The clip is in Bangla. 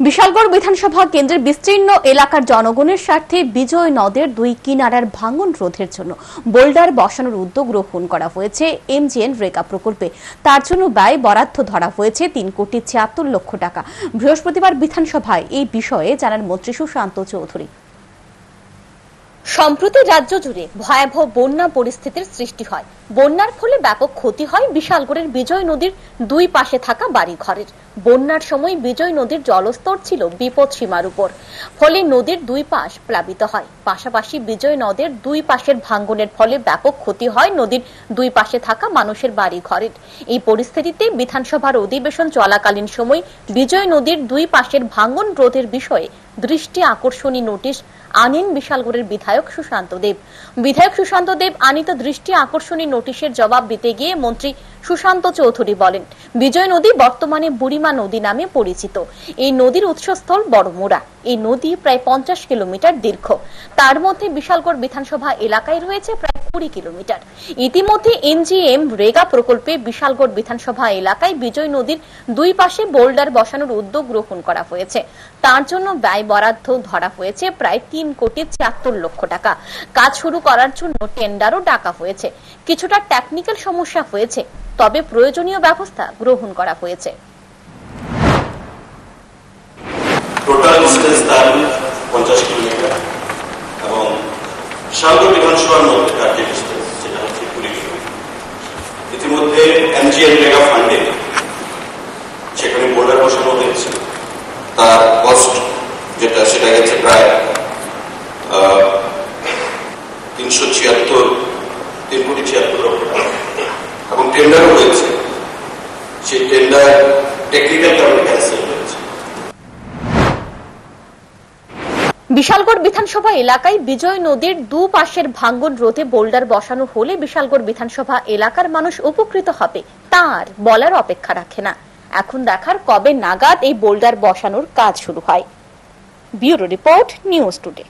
বিশালগড় বিধানসভা কেন্দ্রের বিস্তীর্ণ এলাকার জনগণের স্বার্থে বিজয় নদের দুই কিনারার ভাঙন রোধের জন্য বোল্ডার বসানোর উদ্যোগ গ্রহণ করা হয়েছে এমজিএন রেগা প্রকল্পে। তার জন্য ব্যয় বরাদ্দ ধরা হয়েছে 3,76,00,000 টাকা। বৃহস্পতিবার বিধানসভায় এই বিষয়ে জানান মন্ত্রী সুশান্ত চৌধুরী। সম্প্রতি রাজ্য জুড়ে ভয়াবহ বন্যা পরিস্থিতির সৃষ্টি হয়। বন্যার ফলে ব্যাপক ক্ষতি হয় বিশালগড়ের বিজয় নদীর দুই পাশে থাকা বাড়িঘরের। বন্যার সময় বিজয় নদীর জলস্তর ছিল বিপদ সীমার উপর, ফলে নদীর দুই পাশ প্লাবিত হয়। পাশাপাশি বিজয় নদের দুই পাশের ভাঙ্গনের ফলে ব্যাপক ক্ষতি হয় নদীর দুই পাশে থাকা মানুষের বাড়িঘরের। এই পরিস্থিতিতে বিধানসভার অধিবেশন চলাকালীন সময় বিজয় নদীর দুই পাশের ভাঙ্গন রোধের বিষয়ে দৃষ্টি আকর্ষণী নোটিশ আনেন বিশালগড়ের বিধায়ক সুশান্ত দেব। বিধায়ক সুশান্ত দেব আনিত দৃষ্টি আকর্ষণী নোটিশের জবাব দিতে গিয়ে মন্ত্রী সুশান্ত চৌধুরী বলেন, বিজয় নদী বর্তমানে বুড়িমা নদী নামে পরিচিত। এই নদীর উৎসস্থল বড়মুড়া। এই নদী প্রায় 50 কিলোমিটার দীর্ঘ। তার মধ্যে বিশালগড় বিধানসভা এলাকায় রয়েছে প্রায় 20 কিলোমিটার। ইতিমধ্যে এনজিএম রেগা প্রকল্পে বিশালগড় বিধানসভা এলাকায় বিজয় নদীর দুই পাশে বোল্ডার বসানোর উদ্যোগ গ্রহণ করা হয়েছে। তার জন্য ব্যয় বরাদ্দ ধরা হয়েছে প্রায় 3,76,00,000 টাকা। কাজ শুরু করার জন্য টেন্ডারও ডাকা হয়েছে। কিছুটা টেকনিক্যাল সমস্যা হয়েছে, তবে প্রয়োজনীয় ব্যবস্থা গ্রহণ করা হয়েছে। টোটাল ডিসটেন্স তার 50 কিলোমিটার এবং বিশালগড় বিধানসভার মধ্যে টার্গেট ডিসটেন্স যেটা হচ্ছে 20 কিলোমিটার। ইতিমধ্যে এমজিএন রেগা ফান্ডে সেখানে বোর্ডার বসানো হয়েছে। তার কস্ট যেটা সেটা গেছে প্রায় 3,76,00,000 টাকা এবং টেন্ডারও হয়েছে। সেই টেন্ডার টেকনিক্যাল কারণে ক্যান্সেল হয়েছে। বিশালগড় বিধানসভা এলাকায় বিজয় নদীর দু পাশের ভাঙ্গন রোধে বোল্ডার বসানো হলে বিশালগড় বিধানসভা এলাকার মানুষ উপকৃত হবে, তার বলার অপেক্ষা রাখে না। এখন দেখার কবে নাগাদ এই বোল্ডার বসানোর কাজ শুরু হয়। Bureau report, news today.